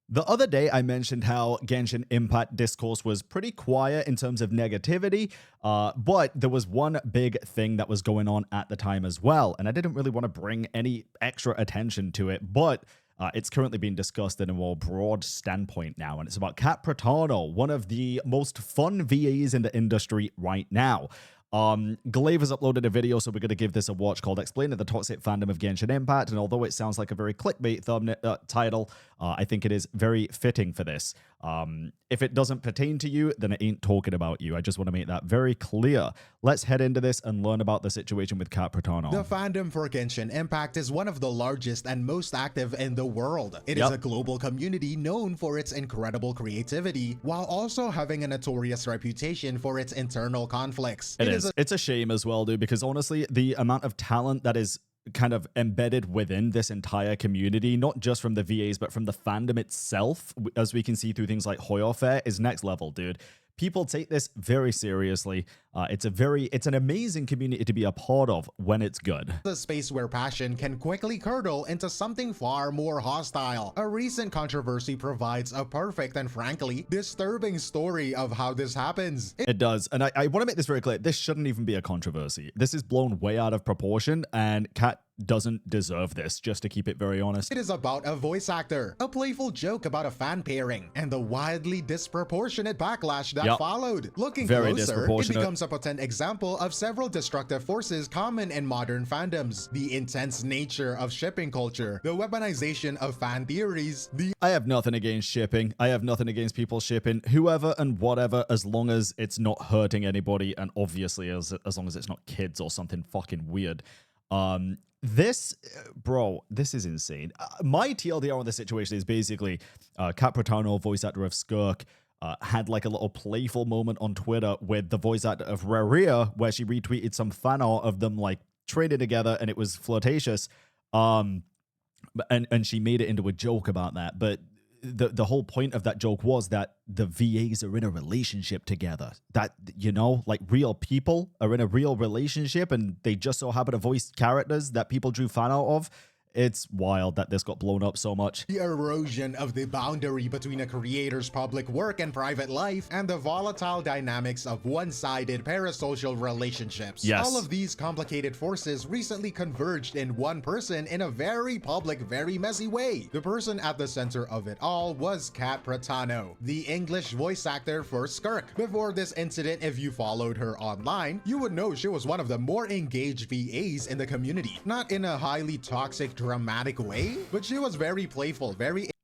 The other day, I mentioned how Genshin Impact discourse was pretty quiet in terms of negativity, but there was one big thing that was going on at the time as well, and I didn't really want to bring any extra attention to it, but it's currently being discussed in a more broad standpoint now, and it's about Cat Pratano, one of the most fun VAs in the industry right now. Glaive has uploaded a video, so we're going to give this a watch, called Explaining the Toxic Fandom of Genshin Impact, and although it sounds like a very clickbait thumbnail title, I think it is very fitting for this. If it doesn't pertain to you, then it ain't talking about you. I just want to make that very clear. Let's head into this and learn about the situation with Cat Pratano. The fandom for Genshin Impact is one of the largest and most active in the world. It is a global community known for its incredible creativity, while also having a notorious reputation for its internal conflicts. It's a shame as well, dude, because honestly, the amount of talent that is kind of embedded within this entire community, not just from the VAs, but from the fandom itself, as we can see through things like Hoyo Fair, is next level, dude. People take this very seriously. It's an amazing community to be a part of when it's good. The space where passion can quickly curdle into something far more hostile. A recent controversy provides a perfect and frankly disturbing story of how this happens. It does, and I want to make this very clear. This shouldn't even be a controversy. This is blown way out of proportion, and Cat doesn't deserve this, just to keep it very honest. It is about a voice actor, a playful joke about a fan pairing, and the wildly disproportionate backlash that followed. Looking very closer, it becomes a potent example of several destructive forces common in modern fandoms. The intense nature of shipping culture, the weaponization of fan theories, I have nothing against shipping. I have nothing against people shipping whoever and whatever, as long as it's not hurting anybody, and obviously as long as it's not kids or something fucking weird. This is insane. My TLDR on the situation is basically Cat Pratano, voice actor of Skirk, had like a little playful moment on Twitter with the voice actor of Raria, where she retweeted some fan art of them like trading together, and it was flirtatious. And she made it into a joke about that, but the whole point of that joke was that the VAs are in a relationship together. That, you know, like real people are in a real relationship, and they just so happen to voice characters that people drew fan out of. It's wild that this got blown up so much. The erosion of the boundary between a creator's public work and private life, and the volatile dynamics of one-sided parasocial relationships. Yes. All of these complicated forces recently converged in one person in a very public, very messy way. The person at the center of it all was Cat Pratano, the English voice actor for Skirk. Before this incident, if you followed her online, you would know she was one of the more engaged VAs in the community. Not in a highly toxic, dramatic way, but she was very playful,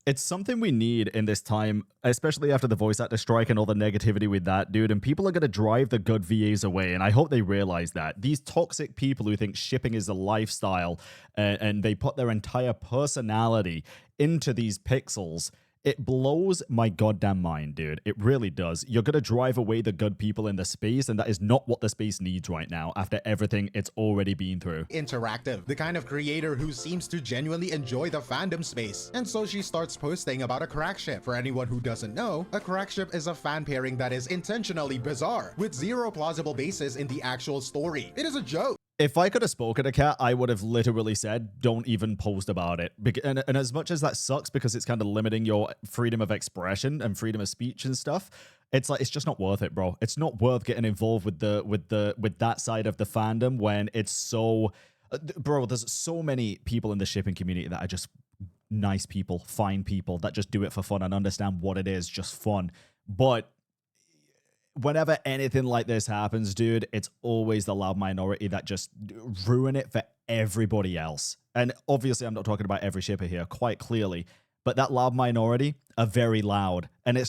It's something we need in this time, especially after the voice actor strike and all the negativity with that, dude. And people are going to drive the good VAs away, and I hope they realize that. These toxic people who think shipping is a lifestyle, and they put their entire personality into these pixels, it blows my goddamn mind, dude. It really does. You're going to drive away the good people in the space, and that is not what the space needs right now after everything it's already been through. Interactive, the kind of creator who seems to genuinely enjoy the fandom space. And so she starts posting about a crack ship. For anyone who doesn't know, a crack ship is a fan pairing that is intentionally bizarre, with zero plausible basis in the actual story. It is a joke. If I could have spoken to Cat, I would have literally said, don't even post about it. And as much as that sucks because it's kind of limiting your freedom of expression and freedom of speech and stuff, it's like, it's just not worth it, bro. It's not worth getting involved with that side of the fandom when it's so... Bro, there's so many people in the shipping community that are just nice people, fine people that just do it for fun and understand what it is, just fun. But whenever anything like this happens, dude, it's always the loud minority that just ruin it for everybody else. And obviously, I'm not talking about every shipper here, quite clearly, but that loud minority are very loud. And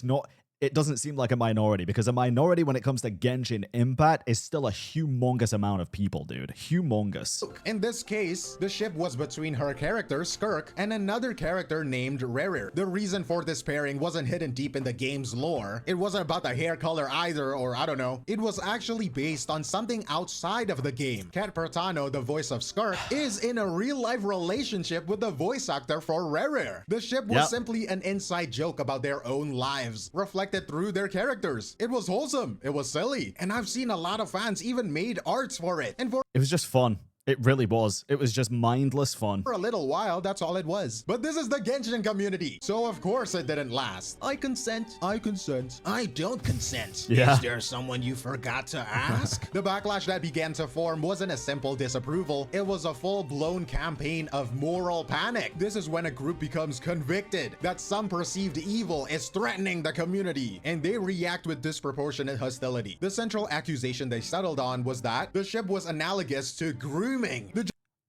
it doesn't seem like a minority, because a minority when it comes to Genshin Impact is still a humongous amount of people, dude. Humongous. In this case, the ship was between her character, Skirk, and another character named Rarir. The reason for this pairing wasn't hidden deep in the game's lore. It wasn't about the hair color either, or I don't know. It was actually based on something outside of the game. Cat Pratano, the voice of Skirk, is in a real-life relationship with the voice actor for Rarir. The ship was simply an inside joke about their own lives, reflected through their characters. It was wholesome, it was silly, and I've seen a lot of fans even made arts for it. It was just fun. It really was. It was just mindless fun. For a little while, that's all it was. But this is the Genshin community, so of course it didn't last. I consent. I consent. I don't consent. Yeah. Is there someone you forgot to ask? The backlash that began to form wasn't a simple disapproval. It was a full-blown campaign of moral panic. This is when a group becomes convicted that some perceived evil is threatening the community, and they react with disproportionate hostility. The central accusation they settled on was that the ship was analogous to grooming.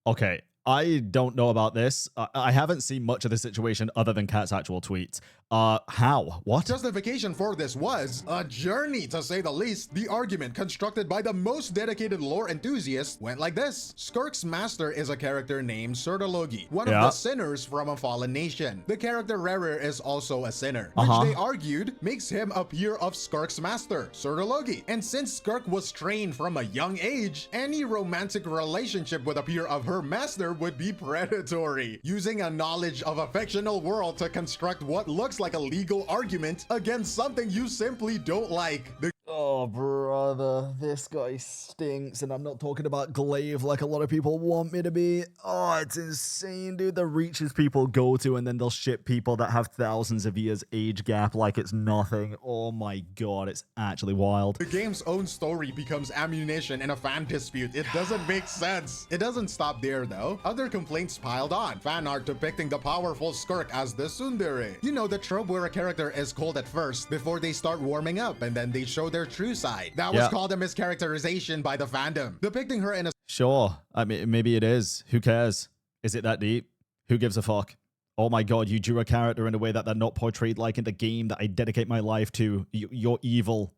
Okay, I don't know about this. I haven't seen much of the situation other than Cat's actual tweets. How? What? Justification for this was a journey, to say the least. The argument, constructed by the most dedicated lore enthusiasts, went like this. Skirk's master is a character named Sertologi, one of the sinners from a fallen nation. The character Rerir is also a sinner, which they argued makes him a peer of Skirk's master, Sertologi. And since Skirk was trained from a young age, any romantic relationship with a peer of her master would be predatory, using a knowledge of a fictional world to construct what looks like a legal argument against something you simply don't like. Oh, brother, this guy stinks, and I'm not talking about Glaive like a lot of people want me to be. Oh, it's insane, dude. The reaches people go to, and then they'll ship people that have thousands of years age gap like it's nothing. Oh my god, it's actually wild. The game's own story becomes ammunition in a fan dispute. It doesn't make sense. It doesn't stop there, though. Other complaints piled on. Fan art depicting the powerful Skirk as the tsundere. You know, the trope where a character is cold at first before they start warming up, and then they show their true side. That was called a mischaracterization by the fandom, depicting her in a— Sure, I mean, maybe it is. Who cares? Is it that deep? Who gives a fuck? Oh my god, you drew a character in a way that they're not portrayed like in the game that I dedicate my life to. You're evil.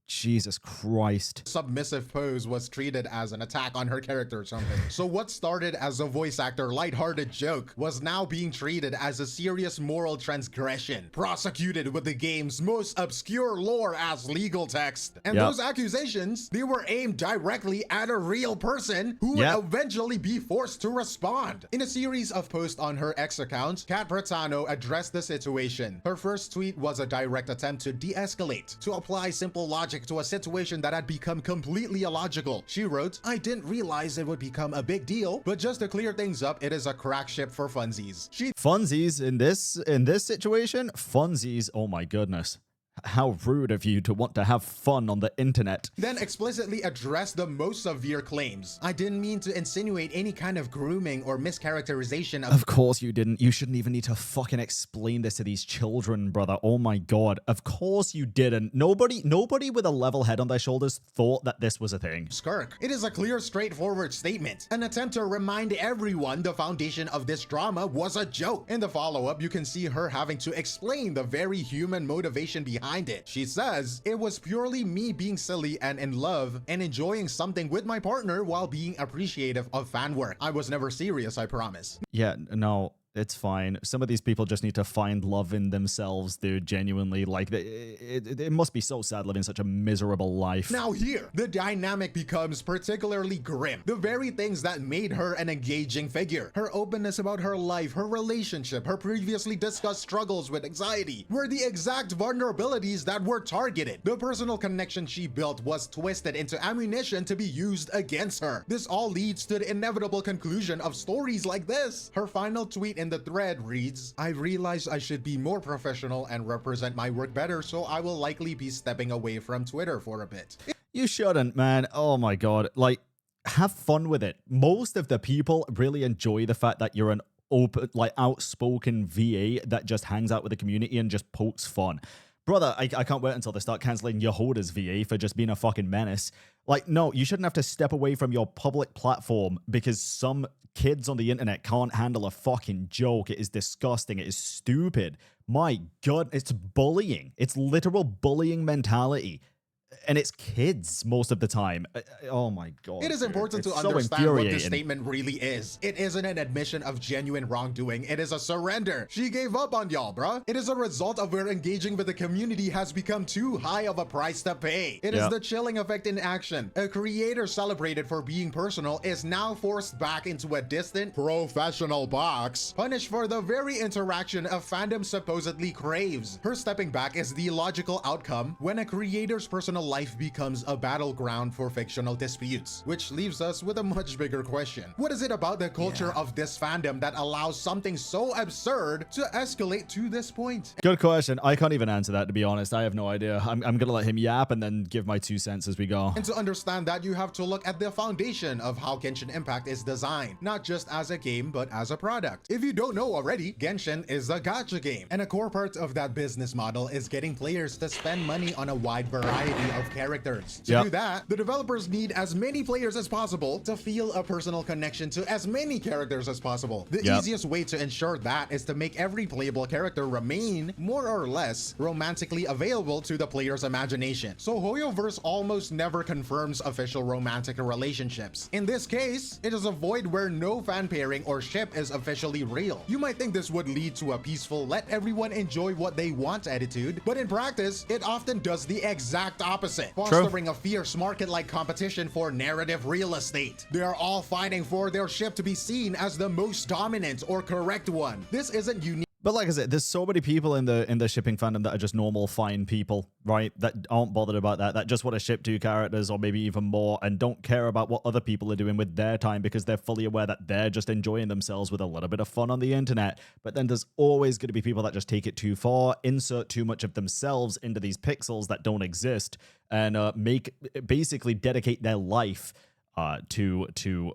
Jesus Christ. Submissive pose was treated as an attack on her character or something. So what started as a voice actor lighthearted joke was now being treated as a serious moral transgression, prosecuted with the game's most obscure lore as legal text. And those accusations, they were aimed directly at a real person who would eventually be forced to respond. In a series of posts on her X account, Cat Pratano addressed the situation. Her first tweet was a direct attempt to de-escalate, to apply simple logic to a situation that had become completely illogical. She wrote, "I didn't realize it would become a big deal, but just to clear things up, it is a crack ship for funsies." Funsies in this situation? Funsies, oh my goodness. How rude of you to want to have fun on the internet. Then explicitly addressed the most severe claims. "I didn't mean to insinuate any kind of grooming or mischaracterization of— Of course you didn't. You shouldn't even need to fucking explain this to these children, brother. Oh my god. Of course you didn't. Nobody with a level head on their shoulders thought that this was a thing. Skirk. It is a clear, straightforward statement. An attempt to remind everyone the foundation of this drama was a joke." In the follow-up, you can see her having to explain the very human motivation behind it. She says, "It was purely me being silly and in love and enjoying something with my partner while being appreciative of fan work. I was never serious, I promise." Yeah, no, it's fine. Some of these people just need to find love in themselves, dude, genuinely. Like, it must be so sad living such a miserable life. Now here, the dynamic becomes particularly grim. The very things that made her an engaging figure, her openness about her life, her relationship, her previously discussed struggles with anxiety, were the exact vulnerabilities that were targeted. The personal connection she built was twisted into ammunition to be used against her. This all leads to the inevitable conclusion of stories like this. Her final tweet in the thread reads, "I realized I should be more professional and represent my work better, so I will likely be stepping away from Twitter for a bit." You shouldn't, man. Oh my god. Like, have fun with it. Most of the people really enjoy the fact that you're an open, like, outspoken VA that just hangs out with the community and just pokes fun. Brother, I can't wait until they start canceling Yehuda's VA for just being a fucking menace. Like, no, you shouldn't have to step away from your public platform because some kids on the internet can't handle a fucking joke. It is disgusting. It is stupid. My god, it's bullying. It's literal bullying mentality. And it's kids most of the time. Oh my god. It is important to understand what this statement really is. It isn't an admission of genuine wrongdoing. It is a surrender. She gave up on y'all, bruh. It is a result of where engaging with the community has become too high of a price to pay. It is the chilling effect in action. A creator celebrated for being personal is now forced back into a distant, professional box, punished for the very interaction a fandom supposedly craves. Her stepping back is the logical outcome when a creator's personal life becomes a battleground for fictional disputes, which leaves us with a much bigger question. What is it about the culture of this fandom that allows something so absurd to escalate to this point? Good question. I can't even answer that, to be honest. I have no idea. I'm gonna let him yap and then give my 2 cents as we go. And to understand that, you have to look at the foundation of how Genshin Impact is designed, not just as a game, but as a product. If you don't know already, Genshin is a gacha game, and a core part of that business model is getting players to spend money on a wide variety of characters. To do that, the developers need as many players as possible to feel a personal connection to as many characters as possible. The easiest way to ensure that is to make every playable character remain more or less romantically available to the player's imagination. So Hoyoverse almost never confirms official romantic relationships. In this case, it is a void where no fan pairing or ship is officially real. You might think this would lead to a peaceful, let everyone enjoy what they want attitude, but in practice, it often does the exact opposite, fostering a fierce market-like competition for narrative real estate. They are all fighting for their ship to be seen as the most dominant or correct one. This isn't unique. But like I said, there's so many people in the shipping fandom that are just normal, fine people, right? That aren't bothered about that just want to ship 2 characters or maybe even more and don't care about what other people are doing with their time because they're fully aware that they're just enjoying themselves with a little bit of fun on the internet. But then there's always going to be people that just take it too far, insert too much of themselves into these pixels that don't exist, and basically dedicate their life to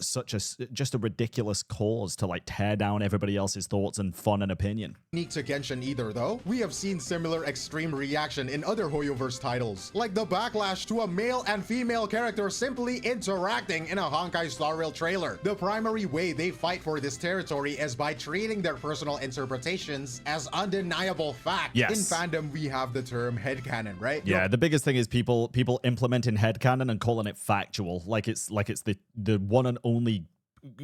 such just a ridiculous cause to like tear down everybody else's thoughts and fun and opinion. Unique to Genshin either, though. We have seen similar extreme reaction in other Hoyoverse titles, like the backlash to a male and female character simply interacting in a Honkai Star Rail trailer. The primary way they fight for this territory is by treating their personal interpretations as undeniable fact. Yes. In fandom, we have the term headcanon, right? Yeah, the biggest thing is people implementing headcanon and calling it factual, like it's the one and only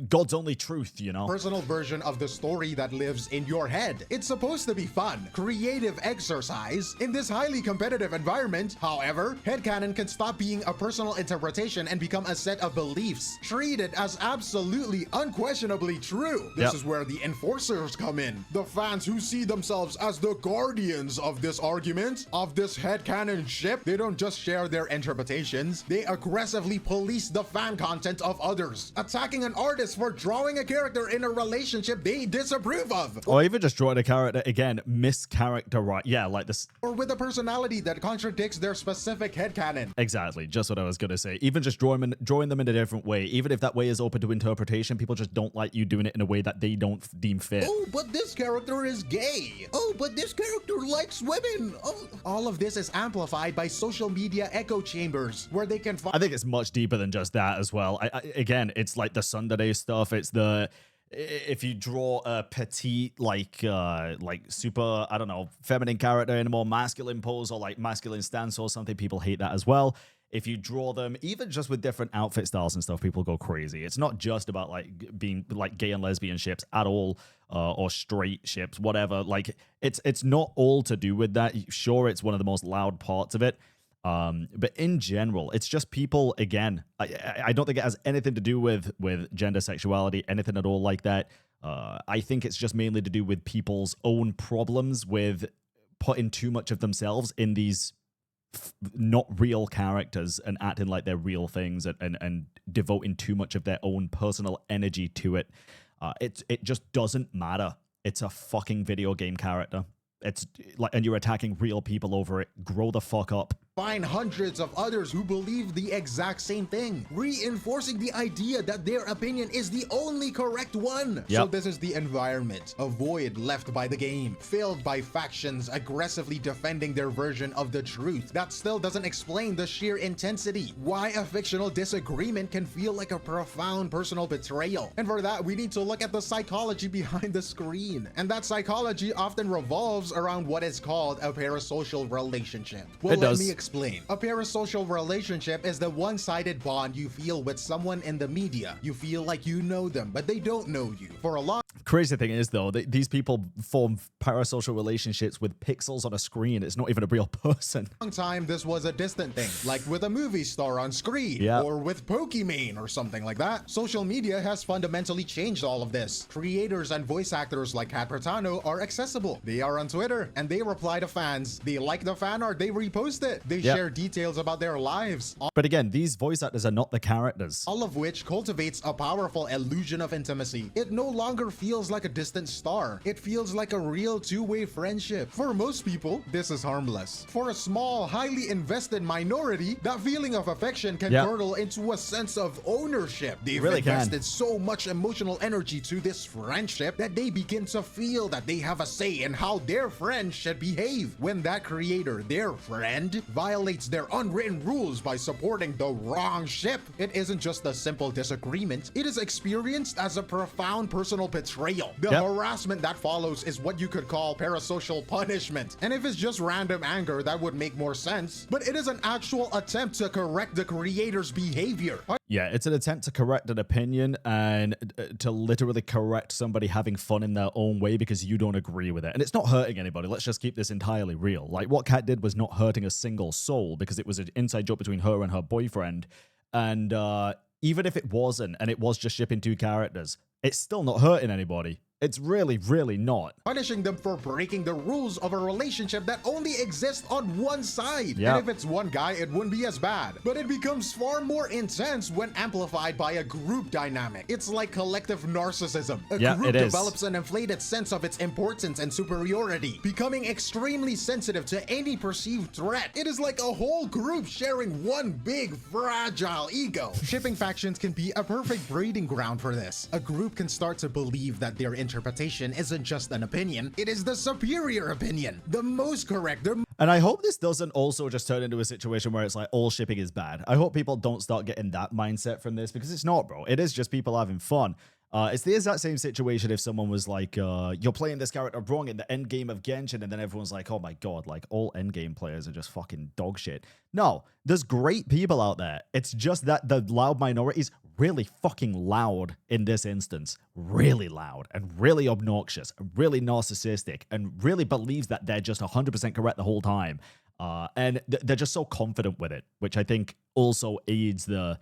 God's only truth, you know? Personal version of the story that lives in your head. It's supposed to be fun, creative exercise in this highly competitive environment. However, headcanon can stop being a personal interpretation and become a set of beliefs treated as absolutely unquestionably true. This is where the enforcers come in. The fans who see themselves as the guardians of this argument, of this headcanon ship. They don't just share their interpretations, they aggressively police the fan content of others, attacking an artists for drawing a character in a relationship they disapprove of. Or even just drawing a character, again, mischaracterized. Yeah, like this. Or with a personality that contradicts their specific headcanon. Exactly, just what I was going to say. Even just drawing them in a different way. Even if that way is open to interpretation, people just don't like you doing it in a way that they don't deem fit. Oh, but this character is gay. Oh, but this character likes women. Oh. All of this is amplified by social media echo chambers, where they can find... I think it's much deeper than just that as well. Again, it's like the Sunday stuff. It's the if you draw a petite like super, I don't know, feminine character in a more masculine pose or like masculine stance or something, people hate that as well. If you draw them even just with different outfit styles and stuff, people go crazy. It's not just about like being like gay and lesbian ships at all, or straight ships, whatever. Like it's not all to do with that. Sure, it's one of the most loud parts of it. But in general, it's just people, again, I don't think it has anything to do with gender, sexuality, anything at all like that. I think it's just mainly to do with people's own problems with putting too much of themselves in these not real characters and acting like they're real things and devoting too much of their own personal energy to it. It just doesn't matter. It's a fucking video game character. It's like, and you're attacking real people over it. Grow the fuck up. Find hundreds of others who believe the exact same thing, reinforcing the idea that their opinion is the only correct one. So this is the environment, a void left by the game, filled by factions aggressively defending their version of the truth. That still doesn't explain the sheer intensity, why a fictional disagreement can feel like a profound personal betrayal. And for that, we need to look at the psychology behind the screen. And that psychology often revolves around what is called a parasocial relationship. Well, let me explain. A parasocial relationship is the one-sided bond you feel with someone in the media. You feel like you know them, but they don't know you. For a long crazy thing is, though, these people form parasocial relationships with pixels on a screen. It's not even a real person. Long time, this was a distant thing, like with a movie star on screen, or with Pokemon or something like that. Social media has fundamentally changed all of this. Creators and voice actors like Cat Pratano are accessible. They are on Twitter, and they reply to fans. They like the fan art, they repost it. They share details about their lives. But again, these voice actors are not the characters. All of which cultivates a powerful illusion of intimacy. It no longer feels like a distant star. It feels like a real two-way friendship. For most people, this is harmless. For a small, highly invested minority, that feeling of affection can curdle into a sense of ownership. They've really invested so much emotional energy to this friendship that they begin to feel that they have a say in how their friend should behave. When that creator, their friend, violates their unwritten rules by supporting the wrong ship, it isn't just a simple disagreement. It is experienced as a profound personal betrayal. The harassment that follows is what you could call parasocial punishment. And if it's just random anger, that would make more sense. But it is an actual attempt to correct the creator's behavior. Yeah, it's an attempt to correct an opinion and to literally correct somebody having fun in their own way because you don't agree with it. And it's not hurting anybody. Let's just keep this entirely real. Like, what Cat did was not hurting a single soul because it was an inside joke between her and her boyfriend. And even if it wasn't, and it was just shipping two characters, it's still not hurting anybody. It's really, really not. Punishing them for breaking the rules of a relationship that only exists on one side. Yep. And if it's one guy, it wouldn't be as bad. But it becomes far more intense when amplified by a group dynamic. It's like collective narcissism. A group develops an inflated sense of its importance and superiority, becoming extremely sensitive to any perceived threat. It is like a whole group sharing one big, fragile ego. Shipping factions can be a perfect breeding ground for this. A group can start to believe that their interpretation isn't just an opinion, it is the superior opinion, the most correct. And I hope this doesn't also just turn into a situation where it's like all shipping is bad. I hope people don't start getting that mindset from this because it's not, bro. It is just people having fun. It's the exact same situation if someone was like, you're playing this character wrong in the end game of Genshin, and then everyone's like, oh my god, like all end game players are just fucking dog shit. No, there's great people out there. It's just that the loud minority is really fucking loud in this instance. Really loud and really obnoxious, and really narcissistic, and really believes that they're just 100% correct the whole time. And they're just so confident with it, which I think also aids the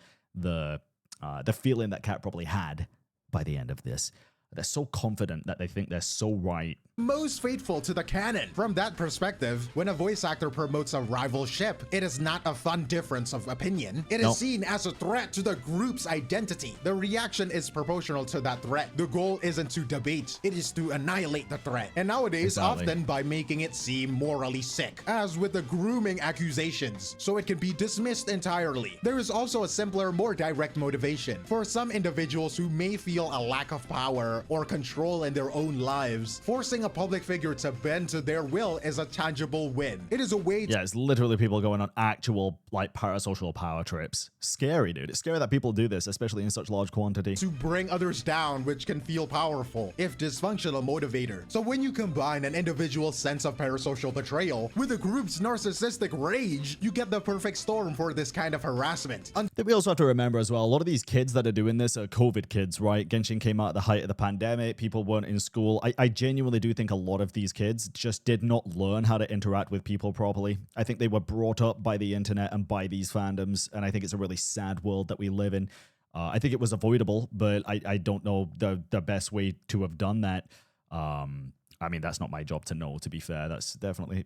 feeling that Cat probably had by the end of this. They're so confident that they think they're so right. Most faithful to the canon. From that perspective, when a voice actor promotes a rival ship, it is not a fun difference of opinion. It is seen as a threat to the group's identity. The reaction is proportional to that threat. The goal isn't to debate, it is to annihilate the threat. And nowadays, often by making it seem morally sick, as with the grooming accusations, so it can be dismissed entirely. There is also a simpler, more direct motivation. For some individuals who may feel a lack of power or control in their own lives, forcing a public figure to bend to their will is a tangible win. It is a way to— Yeah, it's literally people going on actual, like, parasocial power trips. Scary, dude. It's scary that people do this, especially in such large quantity. To bring others down, which can feel powerful, if dysfunctional motivator. So when you combine an individual's sense of parasocial betrayal with a group's narcissistic rage, you get the perfect storm for this kind of harassment. I think we also have to remember as well, a lot of these kids that are doing this are COVID kids, right? Genshin came out at the height of the pandemic. People weren't in school. I genuinely do think a lot of these kids just did not learn how to interact with people properly. I think they were brought up by the internet and by these fandoms, and I think it's a really sad world that we live in. I think it was avoidable, but I don't know the best way to have done that. I mean, that's not my job to know, to be fair. That's definitely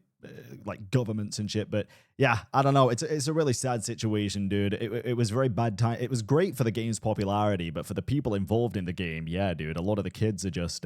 like governments and shit. But yeah, I don't know. It's a really sad situation, dude. It was very bad time. It was great for the game's popularity, but for the people involved in the game, yeah, dude, a lot of the kids are just...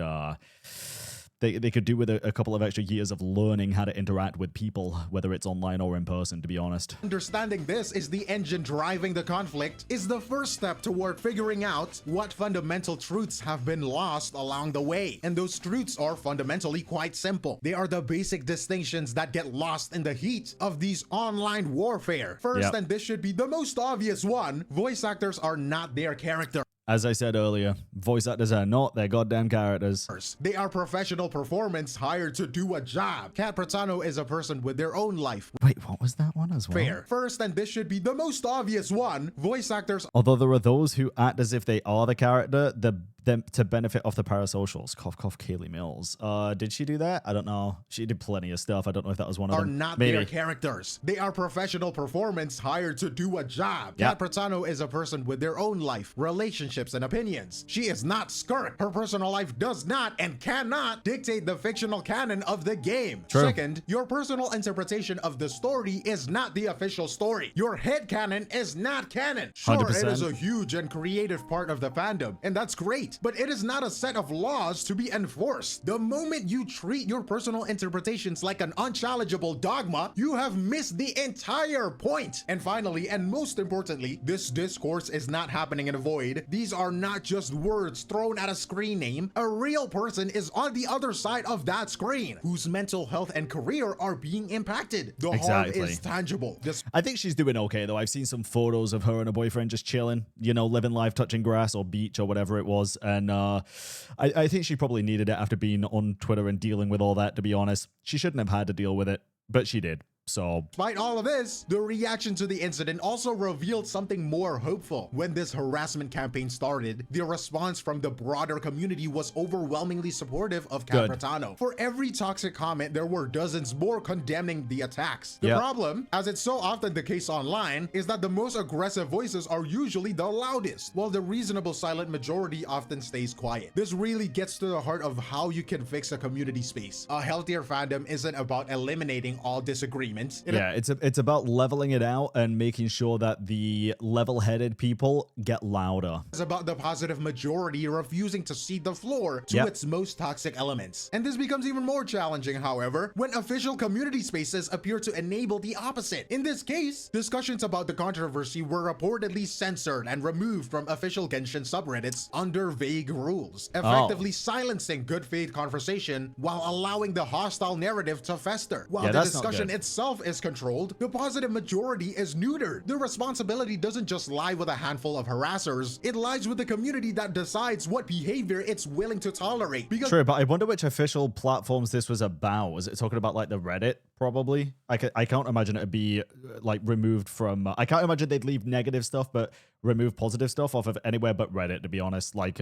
They could do with a couple of extra years of learning how to interact with people, whether it's online or in person, to be honest. Understanding this is the engine driving the conflict is the first step toward figuring out what fundamental truths have been lost along the way. And those truths are fundamentally quite simple. They are the basic distinctions that get lost in the heat of these online warfare. First, and this should be the most obvious one, voice actors are not their character. As I said earlier, voice actors are not their goddamn characters. They are professional performance hired to do a job. Cat Pratano is a person with their own life. Wait, what was that one as well? Fair. First, and this should be the most obvious one, voice actors... Although there are those who act as if they are the character, the them to benefit off the Parasocials. Cough, cough, Kaylee Mills. Did she do that? I don't know. She did plenty of stuff. I don't know if that was one of Are them. not Maybe. their characters. They are professional performance hired to do a job. Cat Pratano is a person with their own life, relationships, and opinions. She is not Skirk. Her personal life does not and cannot dictate the fictional canon of the game. True. Second, your personal interpretation of the story is not the official story. Your head canon is not canon. Sure, 100%. it is a huge and creative part of the fandom, and that's great, but it is not a set of laws to be enforced. The moment you treat your personal interpretations like an unchallengeable dogma, you have missed the entire point. And finally, and most importantly, this discourse is not happening in a void. These are not just words thrown at a screen name. A real person is on the other side of that screen, whose mental health and career are being impacted. The harm is tangible. I think she's doing okay, though. I've seen some photos of her and her boyfriend just chilling, you know, living life, touching grass or beach or whatever it was. And I think she probably needed it after being on Twitter and dealing with all that, to be honest. She shouldn't have had to deal with it, but she did. So, despite all of this, the reaction to the incident also revealed something more hopeful. When this harassment campaign started, the response from the broader community was overwhelmingly supportive of Cat Pratano. For every toxic comment, there were dozens more condemning the attacks. The problem, as it's so often the case online, is that the most aggressive voices are usually the loudest, while the reasonable silent majority often stays quiet. This really gets to the heart of how you can fix a community space. A healthier fandom isn't about eliminating all disagreement. It's about leveling it out and making sure that the level-headed people get louder. It's about the positive majority refusing to cede the floor to its most toxic elements. And this becomes even more challenging, however, when official community spaces appear to enable the opposite. In this case, discussions about the controversy were reportedly censored and removed from official Genshin subreddits under vague rules, effectively silencing good faith conversation while allowing the hostile narrative to fester. While the discussion itself is controlled, the positive majority is neutered. The responsibility doesn't just lie with a handful of harassers, it lies with the community that decides what behavior it's willing to tolerate. True, but I wonder which official platforms this was about. Was it talking about like the Reddit? Probably. I can't imagine it'd be like removed from, I can't imagine they'd leave negative stuff, but remove positive stuff off of anywhere but Reddit, to be honest. Like,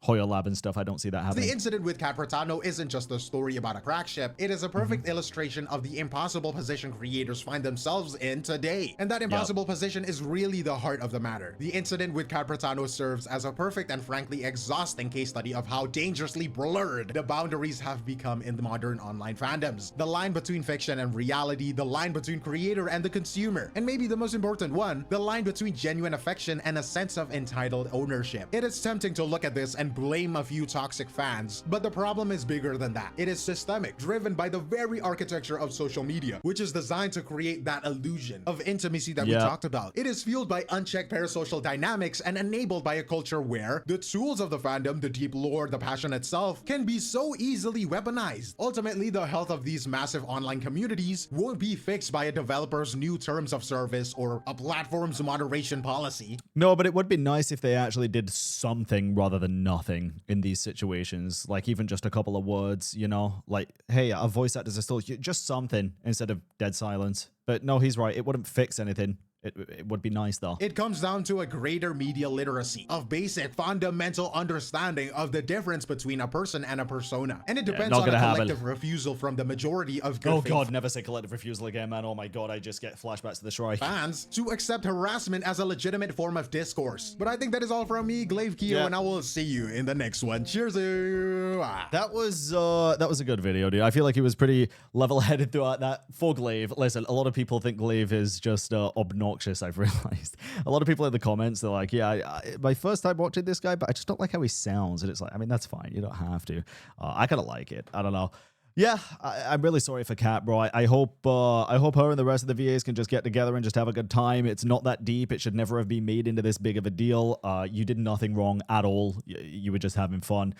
Hoya Lab and stuff, I don't see that happening. The incident with Cat Pratano isn't just a story about a crack ship. It is a perfect illustration of the impossible position creators find themselves in today. And that impossible position is really the heart of the matter. The incident with Cat Pratano serves as a perfect and frankly exhausting case study of how dangerously blurred the boundaries have become in the modern online fandoms. The line between fiction and reality, the line between creator and the consumer, and maybe the most important one, the line between genuine affection and a sense of entitled ownership. It is tempting to look at this and blame a few toxic fans, but the problem is bigger than that. It is systemic, driven by the very architecture of social media, which is designed to create that illusion of intimacy that we talked about. It is fueled by unchecked parasocial dynamics and enabled by a culture where the tools of the fandom, the deep lore, the passion itself, can be so easily weaponized. Ultimately, the health of these massive online communities won't be fixed by a developer's new terms of service or a platform's moderation policy. No, but it would be nice if they actually did something rather than nothing in these situations, like even just a couple of words, you know, like, hey, a voice actors are still just something instead of dead silence. But no, he's right, it wouldn't fix anything. It would be nice, though. It comes down to a greater media literacy, of basic fundamental understanding of the difference between a person and a persona. And it depends on a collective refusal from the majority of good faith. God, never say collective refusal again, man. Oh my God, I just get flashbacks to the strike. Fans to accept harassment as a legitimate form of discourse. But I think that is all from me, Glaive Keo, and I will see you in the next one. Cheers. That was a good video, dude. I feel like he was pretty level-headed throughout that. For Glaive, listen, a lot of people think Glaive is just obnoxious. I've realized a lot of people in the comments, they're like, yeah, my first time watching this guy, but I just don't like how he sounds. And it's like, I mean, that's fine, you don't have to. I kind of like it. I don't know. Yeah, I'm really sorry for Cat, bro. I hope her and the rest of the VAs can just get together and just have a good time. It's not that deep. It should never have been made into this big of a deal. You did nothing wrong at all. You were just having fun.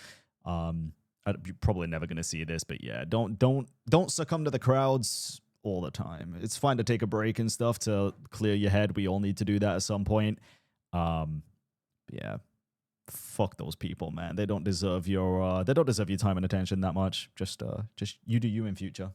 You're probably never gonna see this, but yeah, don't succumb to the crowds all the time. It's fine to take a break and stuff to clear your head. We all need to do that at some point. Yeah, fuck those people, man. They don't deserve your time and attention that much. Just you do you in future.